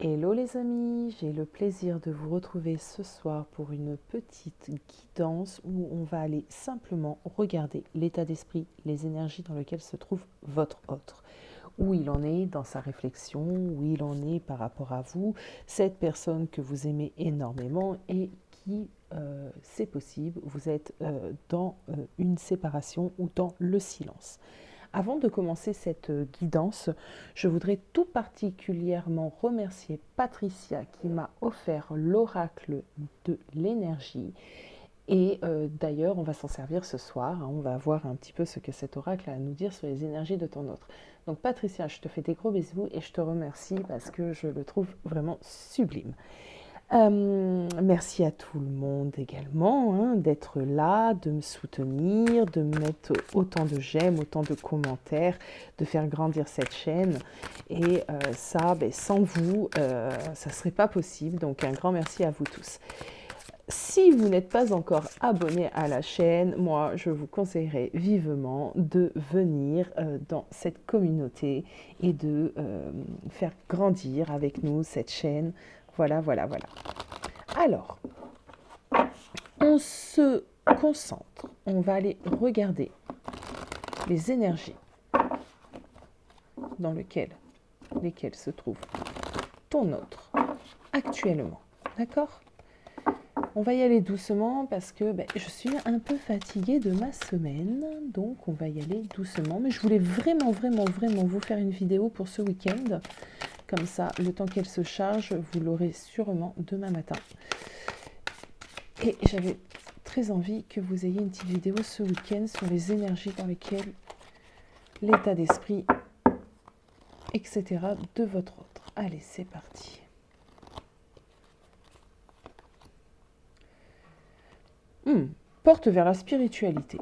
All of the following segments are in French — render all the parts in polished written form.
Hello les amis, j'ai le plaisir de vous retrouver ce soir pour une petite guidance où on va aller simplement regarder l'état d'esprit, les énergies dans lesquelles se trouve votre autre. Où il en est dans sa réflexion, où il en est par rapport à vous, cette personne que vous aimez énormément et qui, c'est possible, vous êtes dans une séparation ou dans le silence. Avant de commencer cette guidance, je voudrais tout particulièrement remercier Patricia qui m'a offert l'oracle de l'énergie. Et d'ailleurs, on va s'en servir ce soir. On va voir un petit peu ce que cet oracle a à nous dire sur les énergies de ton autre. Donc Patricia, je te fais des gros bisous et je te remercie parce que je le trouve vraiment sublime. Merci à tout le monde également d'être là, de me soutenir, de me mettre autant de j'aime, autant de commentaires, de faire grandir cette chaîne. Et ça, sans vous, ça ne serait pas possible. Donc un grand merci à vous tous. Si vous n'êtes pas encore abonné à la chaîne, moi je vous conseillerais vivement de venir dans cette communauté et de faire grandir avec nous cette chaîne. Voilà. Alors, on se concentre. On va aller regarder les énergies dans lesquelles se trouve ton autre actuellement. D'accord ? On va y aller doucement parce que je suis un peu fatiguée de ma semaine. Donc, on va y aller doucement. Mais je voulais vraiment vous faire une vidéo pour ce week-end. Comme ça, le temps qu'elle se charge, vous l'aurez sûrement demain matin. Et j'avais très envie que vous ayez une petite vidéo ce week-end sur les énergies dans lesquelles l'état d'esprit, etc. de votre autre. Allez, c'est parti. Porte vers la spiritualité.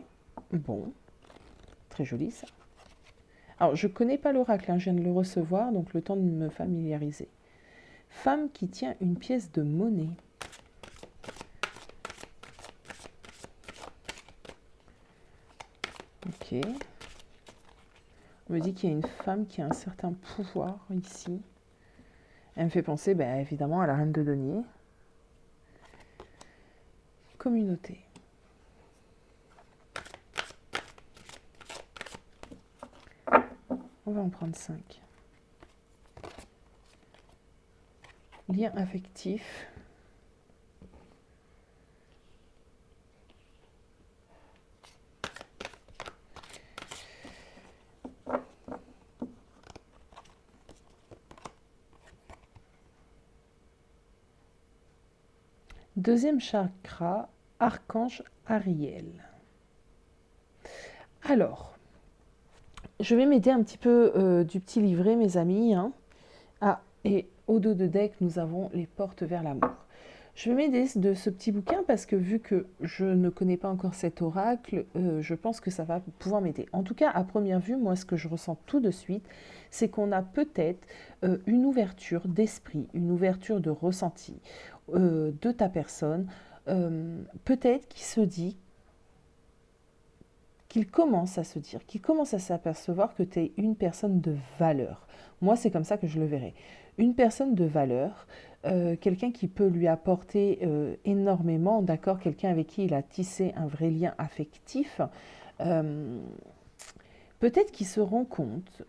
Bon, très joli ça. Alors, je ne connais pas l'oracle, je viens de le recevoir, donc le temps de me familiariser. Femme qui tient une pièce de monnaie. Ok. On me dit qu'il y a une femme qui a un certain pouvoir ici. Elle me fait penser, évidemment, à la reine de denier. Communauté. On va en prendre 5. Lien affectif. Deuxième chakra, archange Ariel. Alors, je vais m'aider un petit peu du petit livret, mes amis. Ah, et au dos de deck, nous avons les portes vers l'amour. Je vais m'aider de ce petit bouquin parce que vu que je ne connais pas encore cet oracle, je pense que ça va pouvoir m'aider. En tout cas, à première vue, moi, ce que je ressens tout de suite, c'est qu'on a peut-être une ouverture d'esprit, une ouverture de ressenti de ta personne, peut-être qu'il commence à se dire, qu'il commence à s'apercevoir que tu es une personne de valeur. Moi, c'est comme ça que je le verrai. Une personne de valeur, quelqu'un qui peut lui apporter énormément, d'accord, quelqu'un avec qui il a tissé un vrai lien affectif, peut-être qu'il se rend compte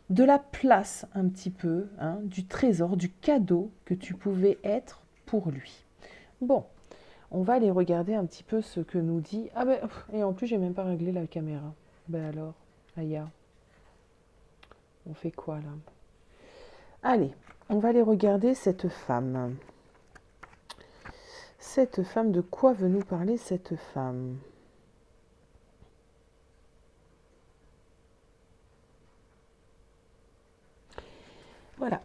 de la place un petit peu, du trésor, du cadeau que tu pouvais être pour lui. Bon, on va aller regarder un petit peu ce que nous dit... Ah et en plus, j'ai même pas réglé la caméra. Alors, Aya, on fait quoi là? Allez, on va aller regarder cette femme. Cette femme, de quoi veut nous parler cette femme? Voilà,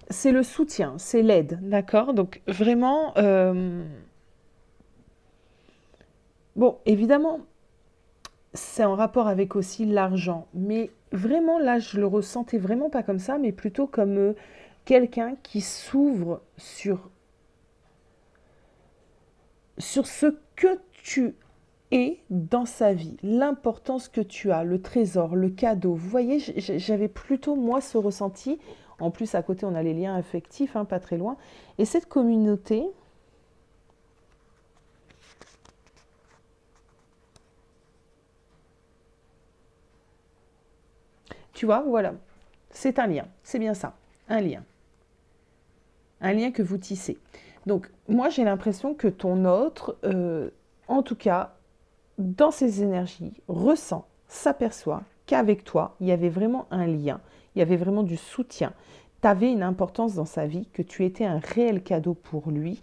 c'est le soutien, c'est l'aide, d'accord? Donc vraiment, bon, évidemment, c'est en rapport avec aussi l'argent, mais vraiment là, je le ressentais vraiment pas comme ça, mais plutôt comme quelqu'un qui s'ouvre sur ce que tu es dans sa vie, l'importance que tu as, le trésor, le cadeau. Vous voyez, j'avais plutôt moi ce ressenti En plus, à côté, on a les liens affectifs, hein, pas très loin. Et cette communauté, tu vois, voilà, c'est un lien, c'est bien ça, un lien que vous tissez. Donc, moi, j'ai l'impression que ton autre, en tout cas, dans ses énergies, ressent, s'aperçoit qu'avec toi, il y avait vraiment un lien, il y avait vraiment du soutien. Tu avais une importance dans sa vie, que tu étais un réel cadeau pour lui.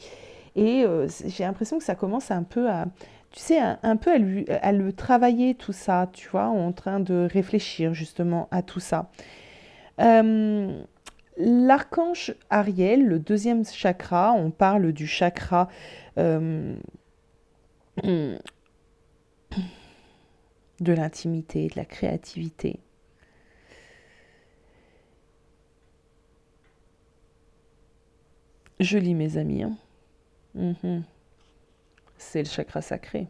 Et j'ai l'impression que ça commence un peu à, tu sais, un peu à le travailler tout ça, tu vois, en train de réfléchir justement à tout ça. Euh, L'archange Ariel, le deuxième chakra, on parle du chakra euh, de l'intimité, de la créativité. Je lis mes amis, hein. Mhm. C'est le chakra sacré.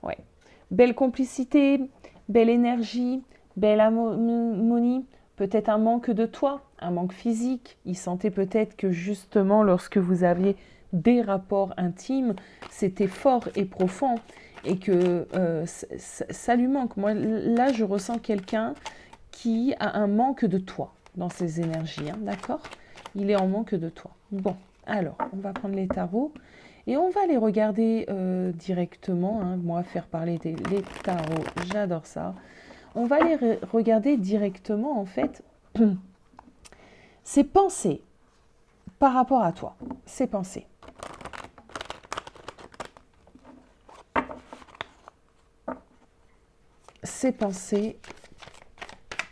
Ouais. Belle complicité, belle énergie, belle harmonie, peut-être un manque de toi, un manque physique. Il sentait peut-être que justement lorsque vous aviez des rapports intimes, c'était fort et profond et que ça lui manque. Moi, là, je ressens quelqu'un qui a un manque de toi dans ses énergies, hein, d'accord? Il est en manque de toi. Bon, alors, on va prendre les tarots. Et on va les regarder directement, hein. Moi, faire parler les tarots, j'adore ça. On va les regarder directement, en fait, ses pensées par rapport à toi. Ses pensées. Ses pensées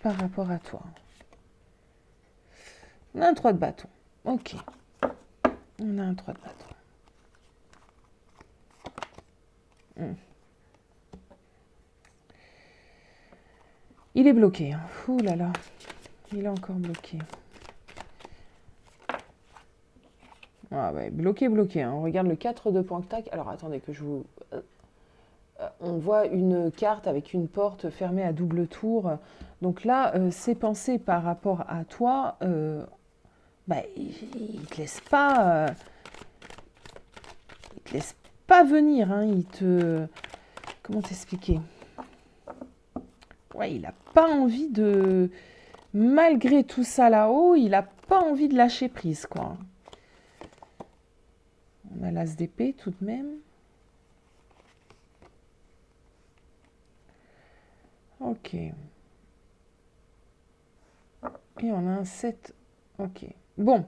par rapport à toi. On a un 3 de bâton. Ok. On a un 3 de bâton. Il est bloqué. Hein. Ouh là là. Il est encore bloqué. Ah ouais, bloqué. Hein. On regarde le 4 de Pentacle. Alors attendez que je vous... on voit une carte avec une porte fermée à double tour. Donc là, ses pensées par rapport à toi, il te laisse pas... il te laisse pas venir. Hein. Il te... Comment t'expliquer? Ouais, il n'a pas envie de... Malgré tout ça là-haut, il n'a pas envie de lâcher prise, quoi. On a l'as d'épée tout de même. Ok. Et on a un 7. Ok. Bon.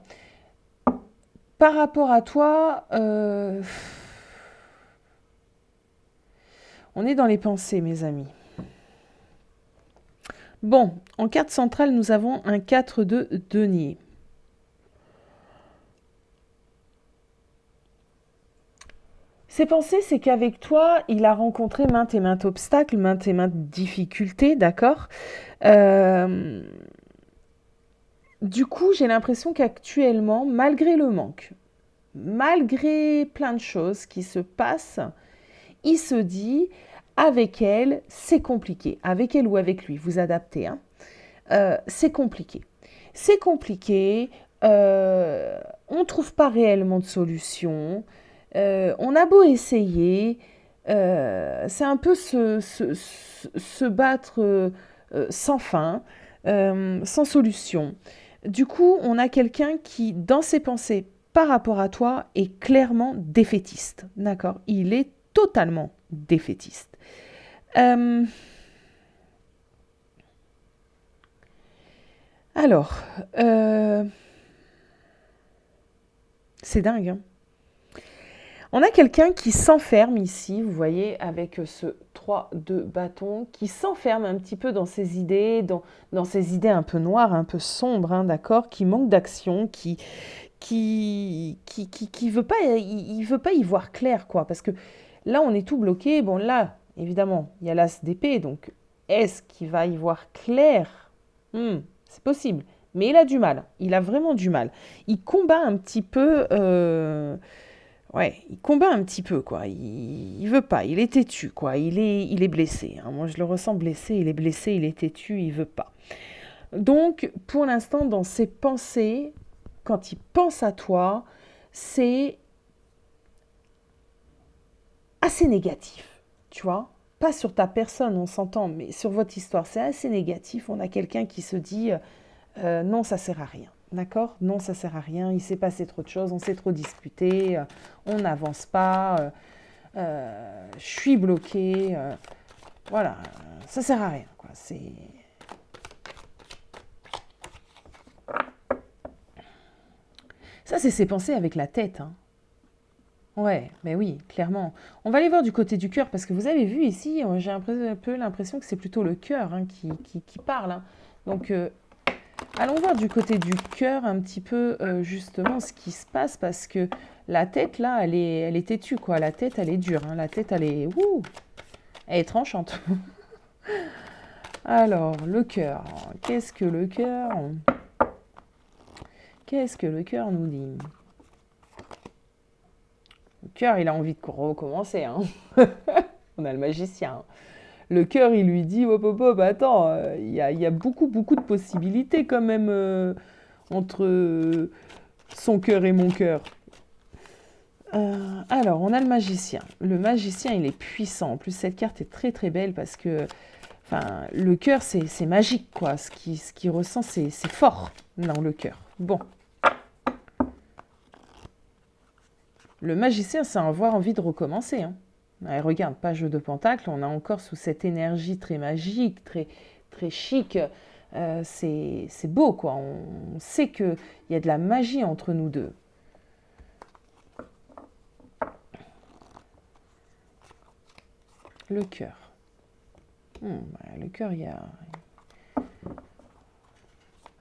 Par rapport à toi, on est dans les pensées, mes amis. Bon, en carte centrale, nous avons un 4 de denier. Ses pensées, c'est qu'avec toi, il a rencontré maintes et maintes obstacles, maintes et maintes difficultés, d'accord. Du coup, j'ai l'impression qu'actuellement, malgré le manque, malgré plein de choses qui se passent, il se dit, avec elle, c'est compliqué. Avec elle ou avec lui, vous adaptez. Hein. C'est compliqué. C'est compliqué. On ne trouve pas réellement de solution. On a beau essayer. C'est un peu se battre sans fin, sans solution. Du coup, on a quelqu'un qui, dans ses pensées par rapport à toi, est clairement défaitiste. D'accord? Il est totalement défaitiste. Alors, c'est dingue. Hein. On a quelqu'un qui s'enferme ici, vous voyez, avec ce 3 de bâton, qui s'enferme un petit peu dans ses idées, dans ses idées un peu noires, un peu sombres, hein, d'accord, qui manque d'action, qui veut pas, il veut pas y voir clair, quoi, parce que là, on est tout bloqué. Bon, là, évidemment, il y a l'as d'épée, donc est-ce qu'il va y voir clair? C'est possible, mais il a du mal, il a vraiment du mal. Il combat un petit peu, ouais, il combat un petit peu, quoi. Il veut pas, il est têtu, quoi. Il est blessé. Hein. Moi, je le ressens blessé, il est blessé, il est têtu, il veut pas. Donc, pour l'instant, dans ses pensées, quand il pense à toi, c'est assez négatif, tu vois. Pas sur ta personne, on s'entend, mais sur votre histoire, c'est assez négatif. On a quelqu'un qui se dit non, ça sert à rien. D'accord? Non, ça sert à rien. Il s'est passé trop de choses, on s'est trop disputé, on n'avance pas, je suis bloqué. Voilà, ça sert à rien, quoi. Ça, c'est ses pensées avec la tête, hein. Ouais, mais oui, clairement. On va aller voir du côté du cœur, parce que vous avez vu ici, j'ai un peu l'impression que c'est plutôt le cœur hein, qui parle, hein. Donc, allons voir du côté du cœur un petit peu justement ce qui se passe, parce que la tête, là, elle est têtue, quoi. La tête, elle est dure, hein. La tête, elle est tranchante. Alors, le cœur. Qu'est-ce que le cœur? Qu'est-ce que le cœur nous dit? Le cœur, il a envie de recommencer, hein. On a le magicien. Le cœur, il lui dit, hop, hop, hop, attends, il y a beaucoup, beaucoup de possibilités quand même entre son cœur et mon cœur. Alors, on a le magicien. Le magicien, il est puissant. En plus, cette carte est très, très belle parce que enfin, le cœur, c'est magique, quoi. Ce qu'il ressent, c'est fort dans le cœur. Bon. Le magicien, c'est avoir envie de recommencer, hein. Ouais, regarde, page de pentacle, on a encore sous cette énergie très magique, très, très chic. C'est beau, quoi. On sait qu'il y a de la magie entre nous deux. Le cœur. Le cœur, il y a...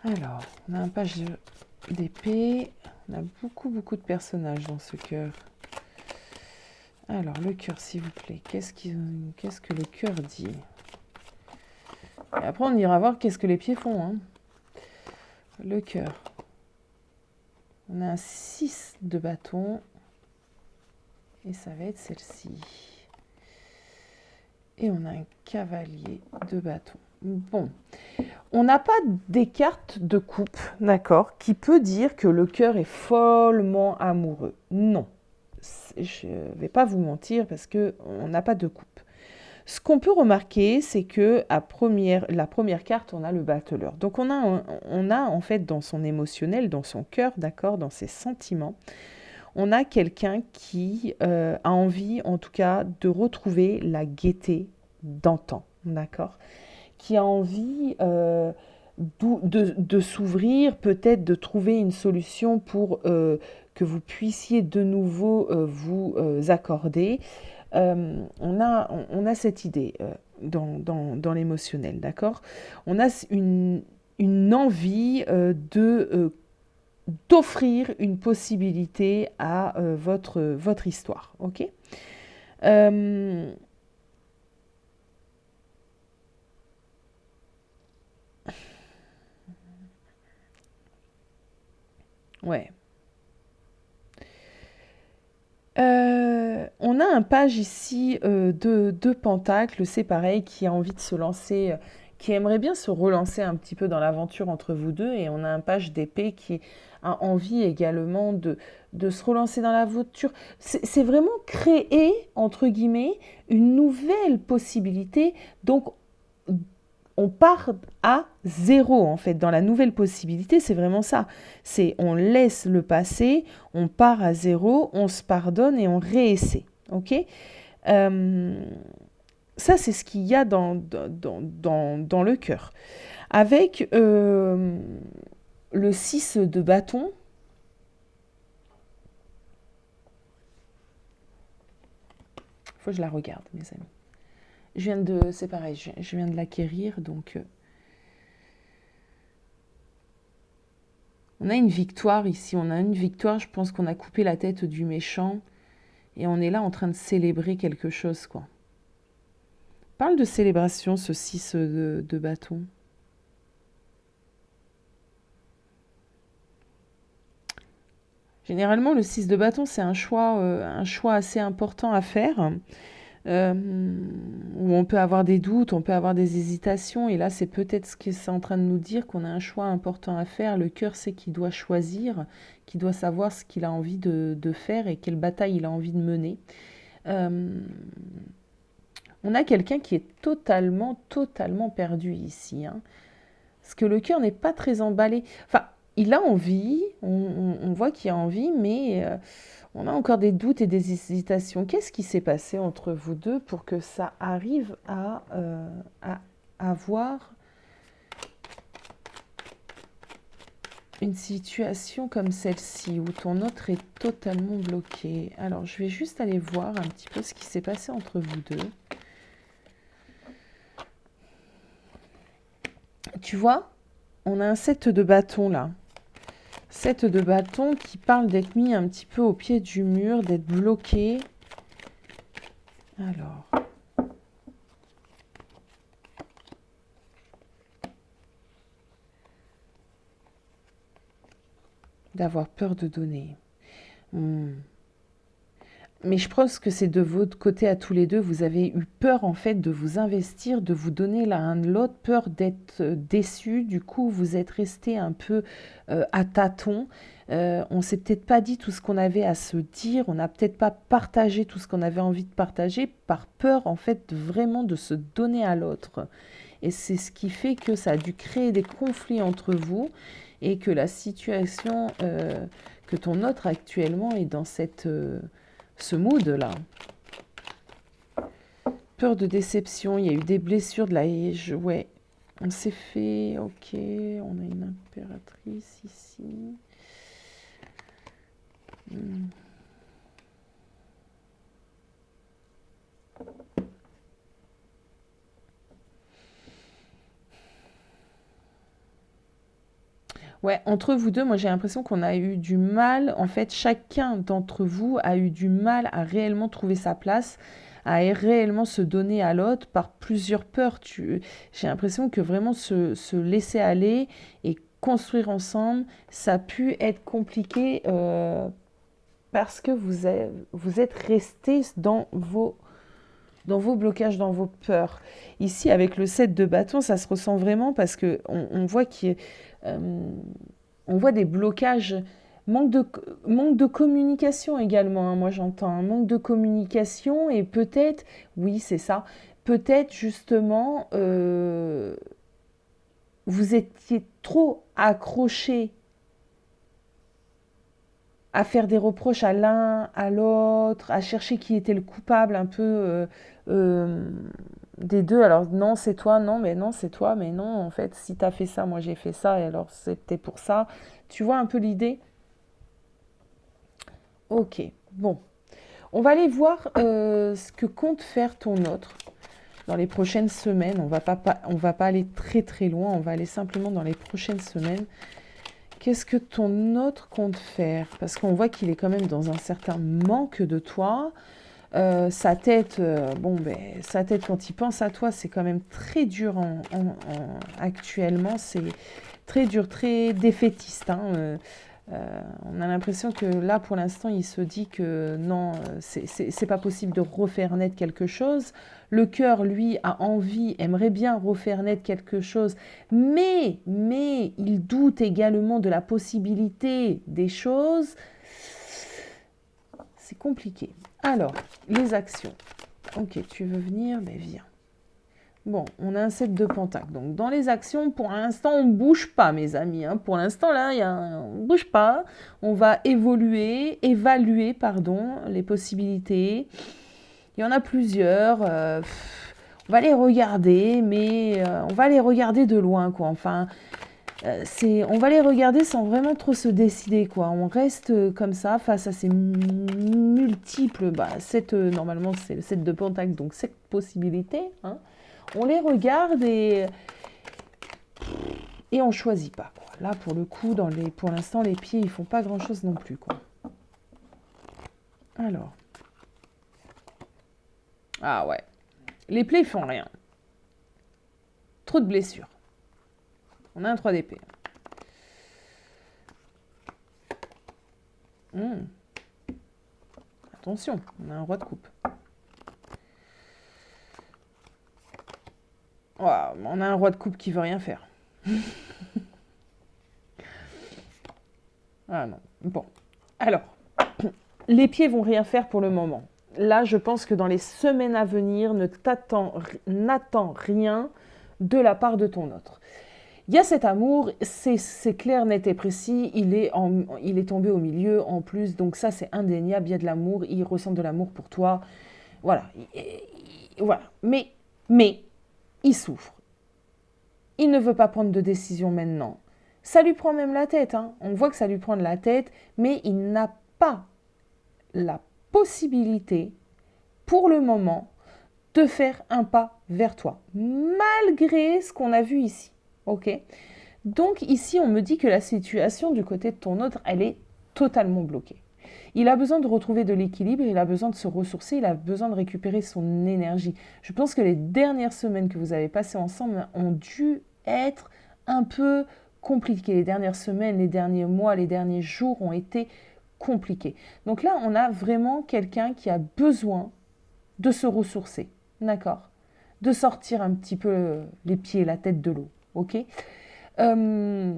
Alors, on a un page d'épée. On a beaucoup, beaucoup de personnages dans ce cœur. Alors, le cœur, s'il vous plaît. Qu'est-ce que le cœur dit? Et après, on ira voir qu'est-ce que les pieds font, hein. Le cœur. On a un 6 de bâton. Et ça va être celle-ci. Et on a un cavalier de bâton. Bon. On n'a pas des cartes de coupe, d'accord, qui peut dire que le cœur est follement amoureux. Non. Je ne vais pas vous mentir parce qu'on n'a pas de coupe. Ce qu'on peut remarquer, c'est que la première carte, on a le battleur. Donc on a en fait dans son émotionnel, dans son cœur, d'accord, dans ses sentiments, on a quelqu'un qui a envie, en tout cas, de retrouver la gaieté d'antan, d'accord, qui a envie de s'ouvrir, peut-être de trouver une solution pour que vous puissiez de nouveau vous accorder. On a cette idée dans l'émotionnel, d'accord? On a une envie d'offrir une possibilité à votre histoire, ok? Ouais. On a un page ici de Pentacle, c'est pareil, qui a envie de se lancer, qui aimerait bien se relancer un petit peu dans l'aventure entre vous deux. Et on a un page d'épée qui a envie également de se relancer dans l'aventure. C'est vraiment créer, entre guillemets, une nouvelle possibilité. Donc, on part à zéro en fait dans la nouvelle possibilité, c'est vraiment ça. C'est on laisse le passé, on part à zéro, on se pardonne et on réessaie. Ok. Ça c'est ce qu'il y a dans le cœur. Avec le 6 de bâton, il faut que je la regarde mes amis. C'est pareil, je viens de l'acquérir, donc on a une victoire ici, on a une victoire, je pense qu'on a coupé la tête du méchant, et on est là en train de célébrer quelque chose, quoi. Parle de célébration, ce 6 de bâton. Généralement, le 6 de bâton, c'est un choix assez important à faire. où on peut avoir des doutes, on peut avoir des hésitations. Et là, c'est peut-être ce que c'est en train de nous dire, qu'on a un choix important à faire. Le cœur sait qu'il doit choisir, qu'il doit savoir ce qu'il a envie de faire et quelle bataille il a envie de mener. Euh, on a quelqu'un qui est totalement perdu ici, hein. Parce que le cœur n'est pas très emballé. Enfin, il a envie, on voit qu'il a envie, mais on a encore des doutes et des hésitations. Qu'est-ce qui s'est passé entre vous deux pour que ça arrive à avoir une situation comme celle-ci, où ton autre est totalement bloqué? Alors, je vais juste aller voir un petit peu ce qui s'est passé entre vous deux. Tu vois, on a un 7 de bâton là. 7 de bâton qui parle d'être mis un petit peu au pied du mur, d'être bloqué. Alors, d'avoir peur de donner. Mais je pense que c'est de votre côté à tous les deux, vous avez eu peur en fait de vous investir, de vous donner l'un de l'autre, peur d'être déçu. Du coup, vous êtes resté un peu à tâtons. On s'est peut-être pas dit tout ce qu'on avait à se dire, on n'a peut-être pas partagé tout ce qu'on avait envie de partager par peur en fait vraiment de se donner à l'autre. Et c'est ce qui fait que ça a dû créer des conflits entre vous et que la situation que ton autre actuellement est dans ce mood-là. Peur de déception, il y a eu des blessures de la haie. Ouais, on s'est fait... Ok, on a une impératrice ici. Ouais, entre vous deux, moi j'ai l'impression qu'on a eu du mal, en fait, chacun d'entre vous a eu du mal à réellement trouver sa place, à réellement se donner à l'autre par plusieurs peurs. J'ai l'impression que vraiment se laisser aller et construire ensemble, ça a pu être compliqué parce que vous êtes restés dans vos blocages, dans vos peurs. Ici, avec le 7 de bâton, ça se ressent vraiment parce que on voit on voit des blocages, manque de, manque de communication également, hein, moi j'entends, un manque de communication et peut-être, oui c'est ça, peut-être justement vous étiez trop accroché à faire des reproches à l'un, à l'autre, à chercher qui était le coupable un peu euh, des deux. Alors non, c'est toi, non, mais non, c'est toi, mais non, en fait, si t'as fait ça, moi j'ai fait ça, et alors c'était pour ça. Tu vois un peu l'idée? Ok, bon. On va aller voir ce que compte faire ton autre dans les prochaines semaines. On va pas aller très loin, on va aller simplement dans les prochaines semaines. Qu'est-ce que ton autre compte faire? Parce qu'on voit qu'il est quand même dans un certain manque de toi. Sa tête, bon, ben, sa tête quand il pense à toi, c'est quand même très dur actuellement. C'est très dur, très défaitiste, hein. On a l'impression que là, pour l'instant, il se dit que non, c'est pas possible de refaire naître quelque chose. Le cœur, lui, a envie, aimerait bien refaire naître quelque chose, mais il doute également de la possibilité des choses. C'est compliqué. Alors, les actions. Ok, tu veux venir? Ben viens. Bon, on a un 7 de pentacle. Donc, dans les actions, pour l'instant, on ne bouge pas, mes amis, hein. Pour l'instant, là, on ne bouge pas. On va évaluer, pardon, les possibilités. Il y en a plusieurs. On va les regarder, mais on va les regarder de loin, quoi. Enfin, on va les regarder sans vraiment trop se décider, quoi. On reste comme ça face à ces multiples, normalement c'est le 7 de pentacle, donc 7 possibilités, hein. On les regarde et on choisit pas, quoi. Là, pour le coup, pour l'instant, les pieds, ils font pas grand-chose non plus, quoi. Alors. Ah ouais. Les plaies, ils font rien. Trop de blessures. On a un 3 d'épée. Attention, on a un roi de coupe. Ouah, on a un roi de coupe qui veut rien faire. Ah non. Bon. Alors, les pieds vont rien faire pour le moment. Là, je pense que dans les semaines à venir, n'attends rien de la part de ton autre. Il y a cet amour, c'est clair, net et précis, il est tombé au milieu en plus, donc ça c'est indéniable, il y a de l'amour, il ressent de l'amour pour toi, voilà. Voilà. Mais, il souffre. Il ne veut pas prendre de décision maintenant. Ça lui prend même la tête, hein. On voit que ça lui prend de la tête, mais il n'a pas la possibilité, pour le moment, de faire un pas vers toi, malgré ce qu'on a vu ici. Ok? Donc ici, on me dit que la situation du côté de ton autre, elle est totalement bloquée. Il a besoin de retrouver de l'équilibre, il a besoin de se ressourcer, il a besoin de récupérer son énergie. Je pense que les dernières semaines que vous avez passées ensemble ont dû être un peu compliquées. Les dernières semaines, les derniers mois, les derniers jours ont été compliqués. Donc là, on a vraiment quelqu'un qui a besoin de se ressourcer, d'accord? De sortir un petit peu les pieds, la tête de l'eau, ok? Euh,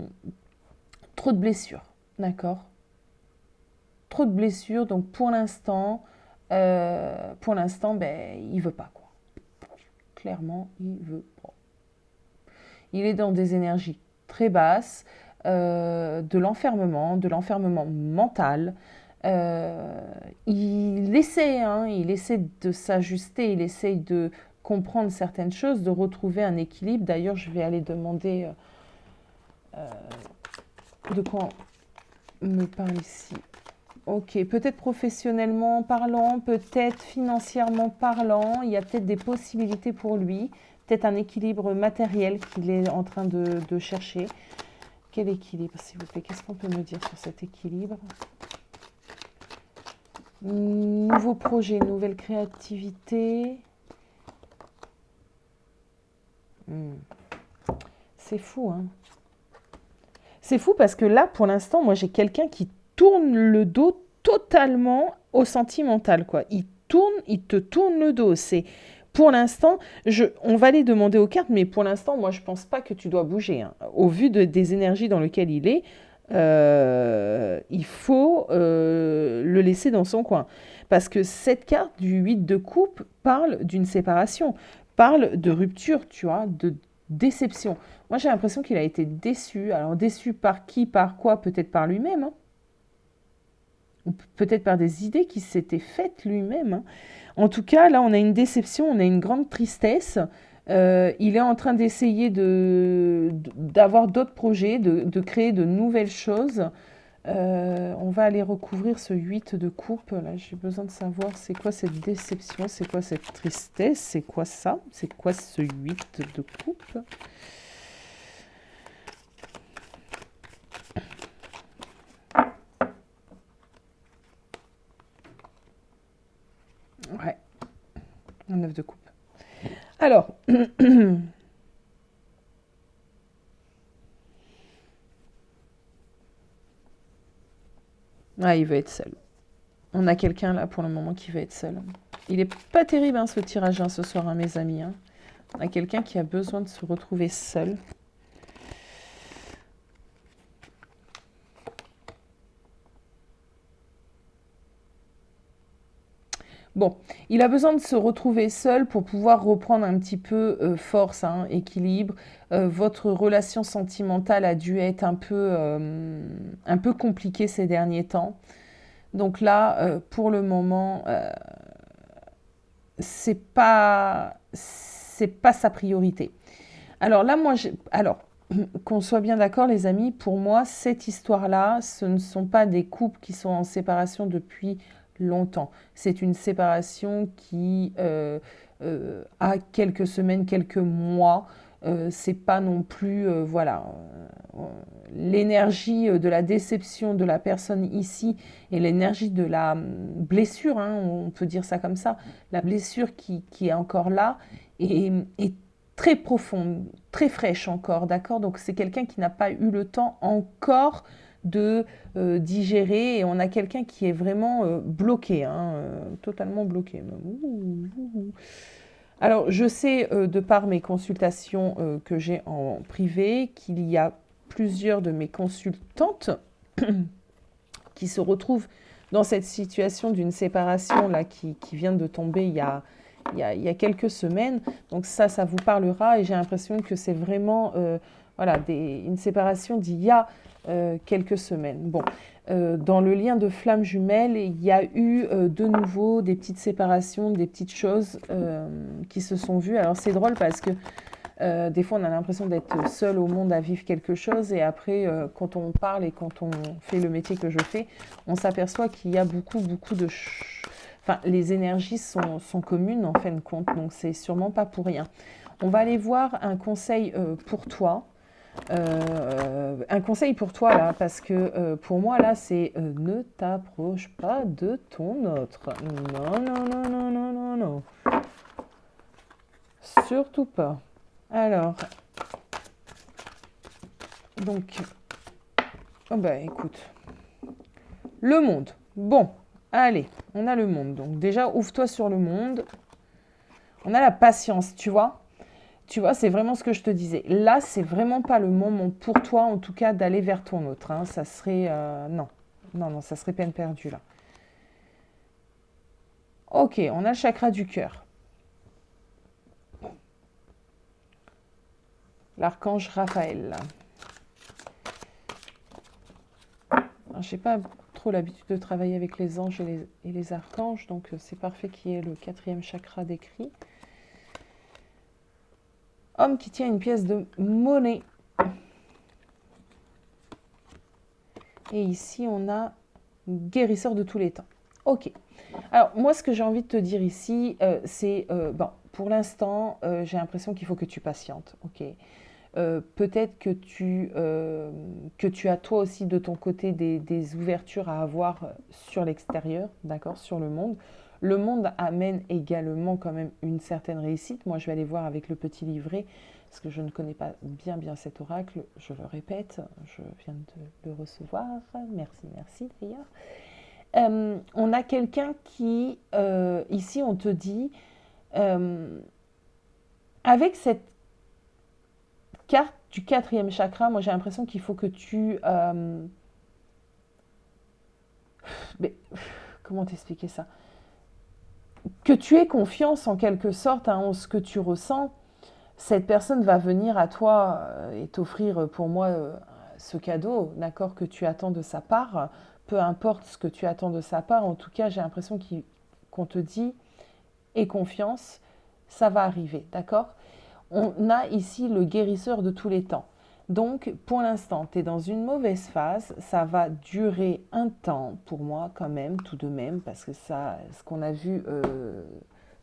Trop de blessures, d'accord? Trop de blessures, donc pour l'instant, ben, il veut pas, quoi. Clairement, il veut pas. Il est dans des énergies très basses, de l'enfermement mental. Il essaie, hein, il essaie de s'ajuster, il essaie de comprendre certaines choses, de retrouver un équilibre. D'ailleurs, je vais aller demander de quoi on me parle ici. Ok, peut-être professionnellement parlant, peut-être financièrement parlant, il y a peut-être des possibilités pour lui, peut-être un équilibre matériel qu'il est en train de chercher. Quel équilibre, s'il vous plaît? Qu'est-ce qu'on peut me dire sur cet équilibre? Nouveau projet, nouvelle créativité. C'est fou, hein? C'est fou parce que là, pour l'instant, moi, j'ai quelqu'un qui tourne le dos totalement au sentimental, quoi. Il te tourne le dos. C'est pour l'instant, on va les demander aux cartes, mais pour l'instant, moi, je pense pas que tu dois bouger, hein. Au vu des énergies dans lesquelles il est, il faut le laisser dans son coin. Parce que cette carte du 8 de coupe parle d'une séparation, parle de rupture, tu vois, de déception. Moi, j'ai l'impression qu'il a été déçu. Alors, déçu par qui, par quoi? Peut-être par lui-même, hein. Ou peut-être par des idées qui s'étaient faites lui-même, hein. En tout cas, là, on a une déception, on a une grande tristesse. Il est en train d'essayer d'avoir d'autres projets, de créer de nouvelles choses. On va aller recouvrir ce 8 de coupe. Là, j'ai besoin de savoir c'est quoi cette déception, c'est quoi cette tristesse, c'est quoi ça, c'est quoi ce 8 de coupe. Ouais, un 9 de coupe. Alors, ah, il veut être seul. On a quelqu'un là pour le moment qui veut être seul. Il est pas terrible, hein, ce tirage, hein, ce soir, hein, mes amis, hein. On a quelqu'un qui a besoin de se retrouver seul. Bon, il a besoin de se retrouver seul pour pouvoir reprendre un petit peu force, hein, équilibre. Votre relation sentimentale a dû être un peu compliquée ces derniers temps. Donc là, pour le moment, c'est pas sa priorité. Alors là, alors qu'on soit bien d'accord, les amis, pour moi, cette histoire-là, ce ne sont pas des couples qui sont en séparation depuis longtemps. C'est une séparation qui a quelques semaines, quelques mois. C'est pas non plus, voilà, l'énergie de la déception de la personne ici et l'énergie de la blessure, hein, on peut dire ça comme ça, la blessure qui est encore là est très profonde, très fraîche encore, d'accord? Donc c'est quelqu'un qui n'a pas eu le temps encore de digérer et on a quelqu'un qui est vraiment bloqué, hein, totalement bloqué. Ouh, ouh, ouh. Alors, je sais de par mes consultations que j'ai en privé qu'il y a plusieurs de mes consultantes qui se retrouvent dans cette situation d'une séparation là qui vient de tomber il y a quelques semaines. Donc ça vous parlera et j'ai l'impression que c'est vraiment voilà, une séparation d'il y a quelques semaines. Bon, dans le lien de flammes jumelles, il y a eu de nouveau des petites séparations, des petites choses qui se sont vues. Alors c'est drôle parce que des fois, on a l'impression d'être seul au monde à vivre quelque chose et après, quand on parle et quand on fait le métier que je fais, on s'aperçoit qu'il y a beaucoup de... Enfin, les énergies sont communes en fin de compte, donc c'est sûrement pas pour rien. On va aller voir un conseil pour toi. Un conseil pour toi là, parce que pour moi là, c'est ne t'approche pas de ton autre. Non, non, non, non, non, non, non. Surtout pas. Alors, donc, oh bah écoute, le monde. Bon, allez, on a le monde. Donc déjà, ouvre-toi sur le monde. On a la patience, tu vois. Tu vois, c'est vraiment ce que je te disais. Là, c'est vraiment pas le moment pour toi, en tout cas, d'aller vers ton autre. Hein. Ça serait... non, non, non, ça serait peine perdue, là. Ok, on a le chakra du cœur. L'archange Raphaël. Je n'ai pas trop l'habitude de travailler avec les anges et les archanges, donc c'est parfait qu'il y ait le 4e chakra décrit. Homme qui tient une pièce de monnaie. Et ici, on a guérisseur de tous les temps. Ok. Alors, moi, ce que j'ai envie de te dire ici, c'est, bon, pour l'instant, j'ai l'impression qu'il faut que tu patientes. Ok. Peut-être que tu as toi aussi de ton côté des ouvertures à avoir sur l'extérieur, d'accord, sur le monde. Le monde amène également quand même une certaine réussite. Moi, je vais aller voir avec le petit livret, parce que je ne connais pas bien cet oracle. Je le répète, je viens de le recevoir. Merci, merci d'ailleurs. On a quelqu'un qui, ici, on te dit, avec cette carte du 4e chakra, moi j'ai l'impression qu'il faut que tu... mais, comment t'expliquer ça? Que tu aies confiance en quelque sorte hein, en ce que tu ressens. Cette personne va venir à toi et t'offrir pour moi ce cadeau, d'accord, que tu attends de sa part. Peu importe ce que tu attends de sa part, en tout cas j'ai l'impression qu'on te dit aie confiance, ça va arriver, d'accord? On a ici le guérisseur de tous les temps. Donc, pour l'instant, tu es dans une mauvaise phase. Ça va durer un temps pour moi, quand même, tout de même, parce que ça, ce qu'on a vu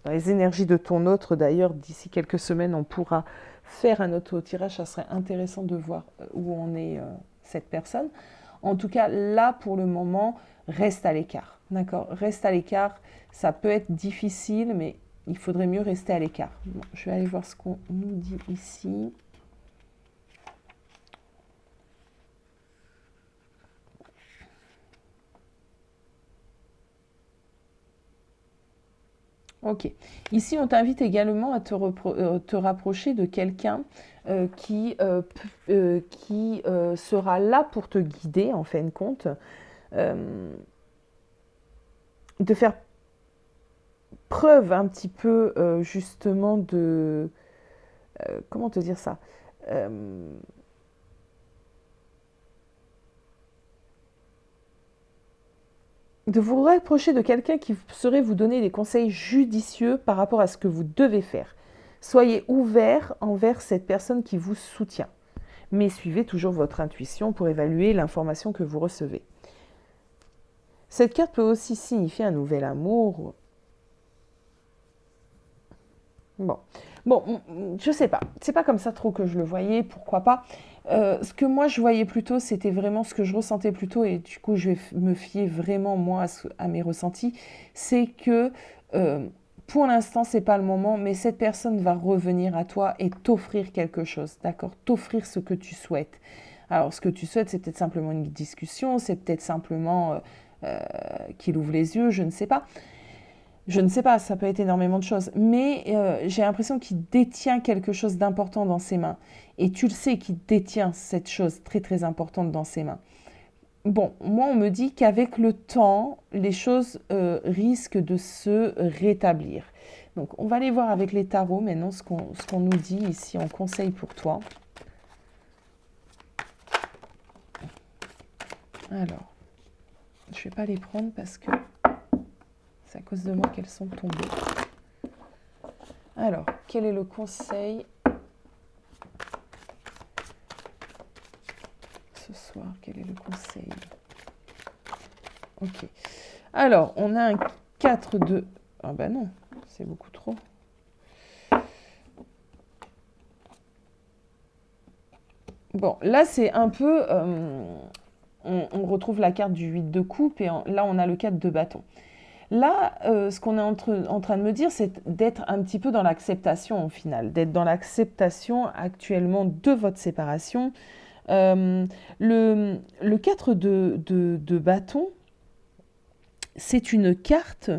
dans les énergies de ton autre, d'ailleurs, d'ici quelques semaines, on pourra faire un auto-tirage. Ça serait intéressant de voir où en est cette personne. En tout cas, là, pour le moment, reste à l'écart. D'accord? Reste à l'écart. Ça peut être difficile, mais il faudrait mieux rester à l'écart. Bon, je vais aller voir ce qu'on nous dit ici. Ok. Ici, on t'invite également à te rapprocher de quelqu'un qui sera là pour te guider, en fin de compte, de faire preuve un petit peu justement de... comment te dire ça de vous rapprocher de quelqu'un qui saurait vous donner des conseils judicieux par rapport à ce que vous devez faire. Soyez ouvert envers cette personne qui vous soutient, mais suivez toujours votre intuition pour évaluer l'information que vous recevez. Cette carte peut aussi signifier un nouvel amour. Bon, je sais pas. C'est pas comme ça trop que je le voyais, pourquoi pas. Ce que moi je voyais plutôt, c'était vraiment ce que je ressentais plutôt, et du coup je vais me fier vraiment moi à mes ressentis, c'est que pour l'instant c'est pas le moment, mais cette personne va revenir à toi et t'offrir quelque chose, d'accord? T'offrir ce que tu souhaites. Alors ce que tu souhaites, c'est peut-être simplement une discussion, c'est peut-être simplement qu'il ouvre les yeux, je ne sais pas. Je ne sais pas, ça peut être énormément de choses, mais j'ai l'impression qu'il détient quelque chose d'important dans ses mains. Et tu le sais qu'il détient cette chose très très importante dans ses mains. Bon, moi on me dit qu'avec le temps, les choses risquent de se rétablir. Donc on va aller voir avec les tarots maintenant ce qu'on nous dit ici en conseil pour toi. Alors, je ne vais pas les prendre parce que c'est à cause de moi qu'elles sont tombées. Alors, quel est le conseil ce soir? Quel est le conseil? Ok. Alors, on a un 4 de... Ah ben non, c'est beaucoup trop. Bon, là, c'est un peu... on retrouve la carte du 8 de coupe et là, on a le 4 de bâton. Là, ce qu'on est en train de me dire, c'est d'être un petit peu dans l'acceptation au final, d'être dans l'acceptation actuellement de votre séparation. Le 4 de bâton, c'est une carte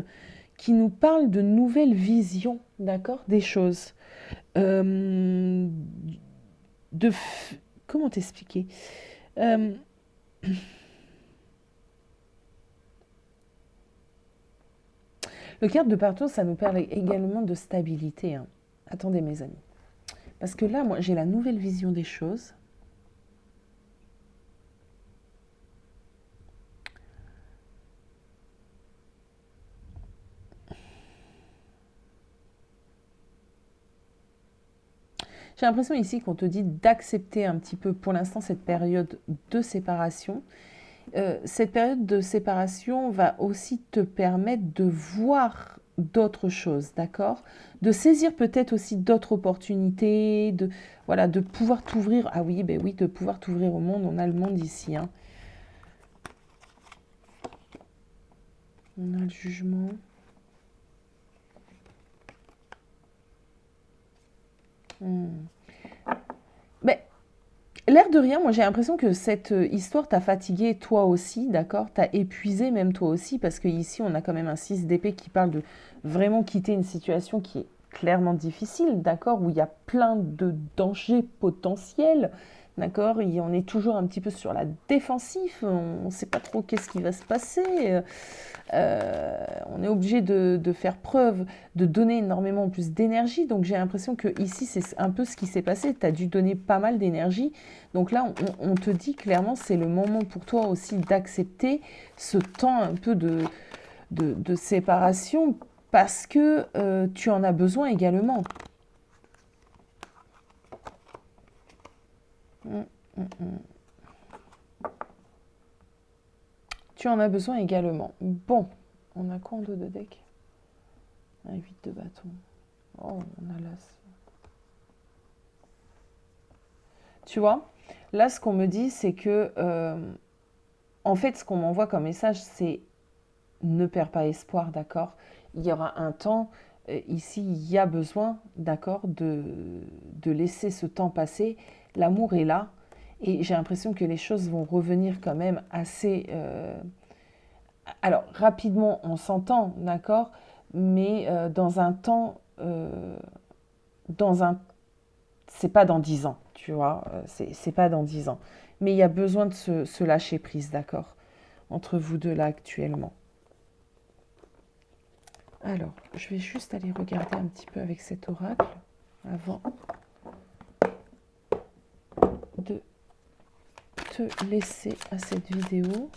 qui nous parle de nouvelles visions, d'accord, des choses. Euh, de comment t'expliquer? Euh, le carte de bâton, ça nous parle également de stabilité, hein. Attendez mes amis. Parce que là, moi, j'ai la nouvelle vision des choses. J'ai l'impression ici qu'on te dit d'accepter un petit peu pour l'instant cette période de séparation. Cette période de séparation va aussi te permettre de voir d'autres choses, d'accord? De saisir peut-être aussi d'autres opportunités, de, voilà, de pouvoir t'ouvrir. Ah oui, ben oui, de pouvoir t'ouvrir au monde. On a le monde ici, hein. On a le jugement. Mais l'air de rien, moi j'ai l'impression que cette histoire t'a fatigué toi aussi, d'accord? T'a épuisé même toi aussi, parce qu'ici on a quand même un 6 d'épée qui parle de vraiment quitter une situation qui est clairement difficile, d'accord? Où il y a plein de dangers potentiels, d'accord? On est toujours un petit peu sur la défensive, on ne sait pas trop qu'est-ce qui va se passer. On est obligé de faire preuve, de donner énormément plus d'énergie. Donc j'ai l'impression que ici c'est un peu ce qui s'est passé. Tu as dû donner pas mal d'énergie. Donc là, on te dit clairement, c'est le moment pour toi aussi d'accepter ce temps un peu de séparation parce que tu en as besoin également. Mm, mm, mm. Tu en as besoin également. Bon, on a quoi en dos de deck? Un 8 de bâton. Oh, on a l'as. Tu vois, là, ce qu'on me dit, c'est que, en fait, ce qu'on m'envoie comme message, c'est ne perds pas espoir, d'accord? Il y aura un temps, ici, il y a besoin, d'accord, de laisser ce temps passer. L'amour est là et j'ai l'impression que les choses vont revenir quand même assez... alors, rapidement, on s'entend, d'accord? Mais dans un temps... dans un c'est pas dans 10 ans, tu vois, c'est pas dans 10 ans. Mais il y a besoin de se lâcher prise, d'accord, entre vous deux là actuellement. Alors, je vais juste aller regarder un petit peu avec cet oracle avant de te laisser à cette vidéo.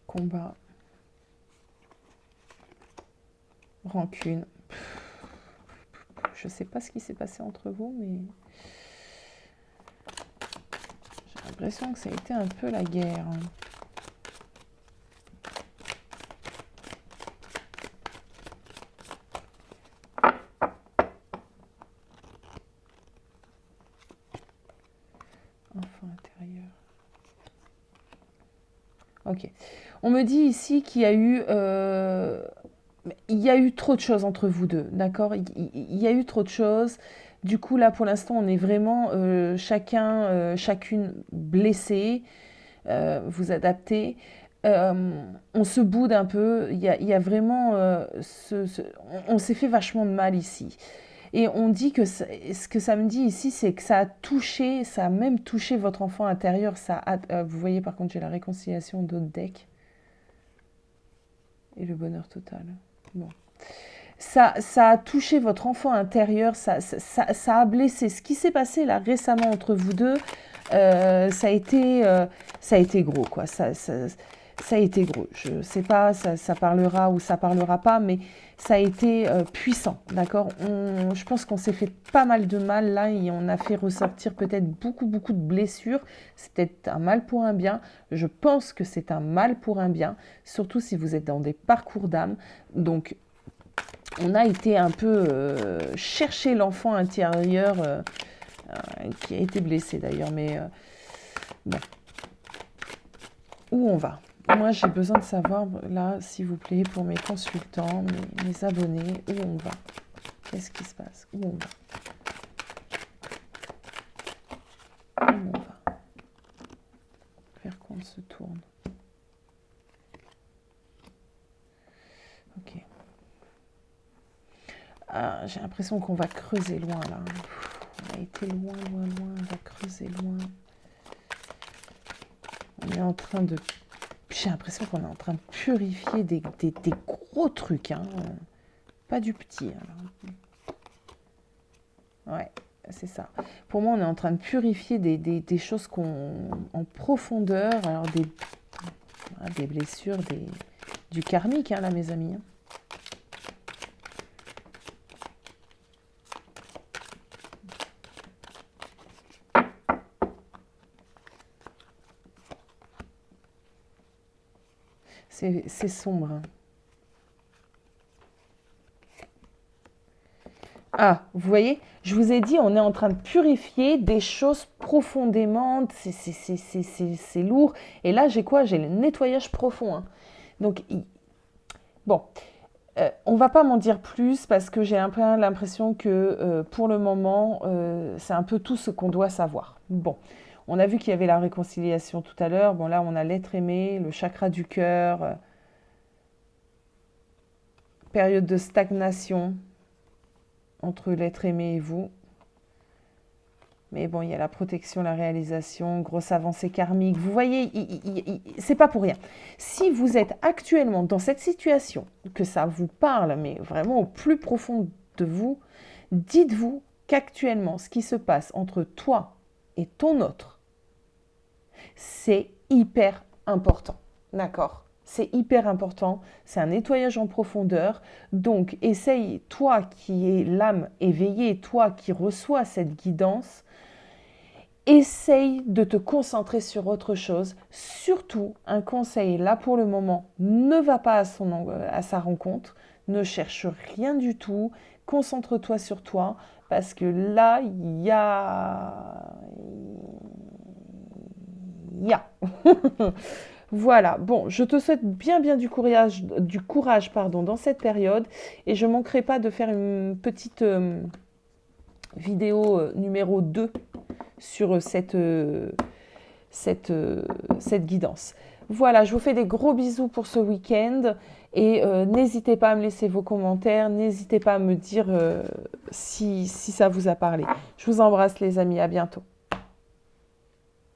Combat, rancune. Je sais pas ce qui s'est passé entre vous, mais j'ai l'impression que ça a été un peu la guerre. Enfant intérieur. Ok. On me dit ici qu'il y a eu trop de choses entre vous deux, d'accord? Il y a eu trop de choses. Du coup, là, pour l'instant, on est vraiment chacune blessée. Vous adaptez. On se boude un peu. Il y a vraiment on s'est fait vachement de mal ici. Et on dit que ce que ça me dit ici, c'est que ça a même touché votre enfant intérieur. Vous voyez, par contre, j'ai la réconciliation d'autres decks et le bonheur total. Bon. Ça a touché votre enfant intérieur, ça a blessé. Ce qui s'est passé là récemment entre vous deux, ça a été gros, quoi. Ça a été gros. Je ne sais pas, ça parlera ou ça parlera pas, mais ça a été puissant, d'accord? Je pense qu'on s'est fait pas mal de mal là et on a fait ressortir peut-être beaucoup, beaucoup de blessures. C'est peut-être un mal pour un bien. Je pense que c'est un mal pour un bien, surtout si vous êtes dans des parcours d'âme. Donc, on a été un peu chercher l'enfant intérieur qui a été blessé d'ailleurs, mais bon. Où on va? Moi, j'ai besoin de savoir, là, s'il vous plaît, pour mes consultants, mes abonnés, où on va? Qu'est-ce qui se passe? Où on va? Où on va? Vers quoi on se tourne? Ok. Ah, j'ai l'impression qu'on va creuser loin, là. On a été loin, loin, loin, on va creuser loin. On est en train de... J'ai l'impression qu'on est en train de purifier des gros trucs, hein. Pas du petit. Alors. Ouais, c'est ça. Pour moi, on est en train de purifier des choses en profondeur. Alors, des blessures, du karmique, hein, là, mes amis. Hein. C'est sombre. Hein. Ah, vous voyez, je vous ai dit, on est en train de purifier des choses profondément, c'est lourd. Et là, j'ai quoi? J'ai le nettoyage profond. Hein. Donc, bon, on va pas m'en dire plus parce que j'ai un peu l'impression que pour le moment, c'est un peu tout ce qu'on doit savoir. Bon, on a vu qu'il y avait la réconciliation tout à l'heure. Bon, là, on a l'être aimé, le chakra du cœur, période de stagnation entre l'être aimé et vous. Mais bon, il y a la protection, la réalisation, grosse avancée karmique. Vous voyez, c'est pas pour rien. Si vous êtes actuellement dans cette situation, que ça vous parle, mais vraiment au plus profond de vous, dites-vous qu'actuellement, ce qui se passe entre toi et ton autre, c'est hyper important. D'accord ? C'est hyper important, c'est un nettoyage en profondeur. Donc, essaye, toi qui es l'âme éveillée, toi qui reçois cette guidance, essaye de te concentrer sur autre chose. Surtout, un conseil, là pour le moment, ne va pas à sa rencontre, ne cherche rien du tout, concentre-toi sur toi, parce que là, il y a... Voilà, bon, je te souhaite bien du courage dans cette période et je ne manquerai pas de faire une petite vidéo numéro 2 sur cette guidance. Voilà, je vous fais des gros bisous pour ce week-end et n'hésitez pas à me laisser vos commentaires, n'hésitez pas à me dire si ça vous a parlé. Je vous embrasse les amis, à bientôt.